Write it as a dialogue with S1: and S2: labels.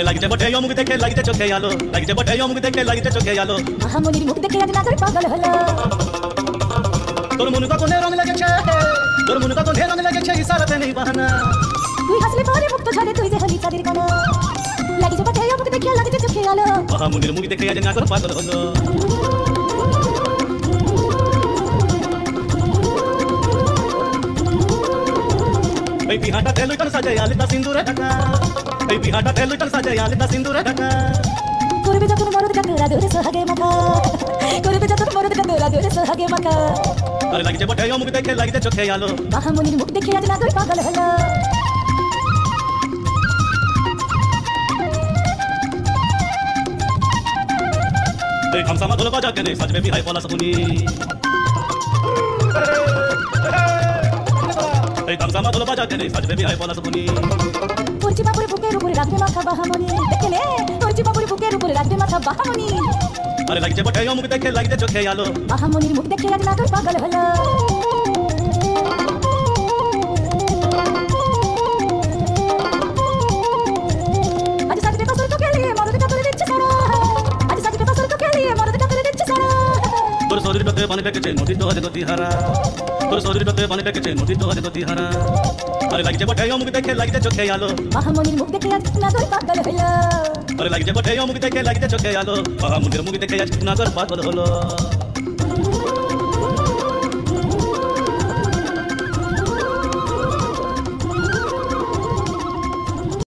S1: লাগিছে বটে মুখ দেখে লাগিছে চোখে আলো লাগিছে বটে মুখ দেখে লাগিছে চোখে আলো
S2: মহামনির মুখ দেখে আজ নাগর পাগল হলো
S1: তোর মন কত রং লেগেছে তোর মন কত রং লেগেছে ইশারাতে নেই বাহানা
S2: তুই হাসলে পরে মুখ তো ঝরে তুই যে হলি চাঁদের কোনা লাগিছে বটে মুখ দেখে লাগিছে চোখে আলো
S1: মহামনির মুখ দেখে আজ নাগর পাগল হলো এই বিহাটা তেলুইটান সাজায় আলিতা সিন্দুরে ঢাকা এই বিহাটা তেলুইটান সাজায় আলিতা সিন্দুরে ঢাকা
S2: করবে যখন মরদ কাতরা দূরে সোহাগে মাখা করবে যখন মরদ কাতরা দূরে সোহাগে মাখা
S1: আরে লাগিছে বটে মুখ দেখে লাগিছে চোখে আলো
S2: মহামনির মুখ দেখে আজ নাগর পাগল হলো
S1: এই খামসামা ঢোল বাজা কেনে সাজবে বিহাই পলাশ শুনি এই খামসামা ঢোল বাজা কেনে সাজবে বিহাই পলাশ শুনি
S2: তোরজি বাবুর বুকের উপরে রাখবে মাথা মহামনি দেখলে তোরজি বাবুর বুকের উপরে রাখবে মাথা মহামনি
S1: আরে লাগিছে বটে মুখ দেখে লাগিছে চোখে আলো
S2: মহামনির মুখ দেখে আজ নাগর পাগল হলো আজ সাজবে বছর তো খেলিয়ে মরদ কাতরে দিচ্ছে সারা আজ সাজবে বছর তো খেলিয়ে মরদ কাতরে দিচ্ছে সারা
S1: তোর শরীরটাতে পানি পেকেছে নদী তো আজ গতি হারা তোর শরীরটাতে পানি পেকেছে নদী তো আজ গতি হারা আরে লাগিছে বটে মুখ দেখে লাগিছে চোখে আলো
S2: মহামনির মুখ দেখে আজ নাগর পাগল হলো
S1: আরে লাগিছে বটে মুখ দেখে লাগিছে চোখে আলো মহামনির মুখ দেখে আজ নাগর পাগল হলো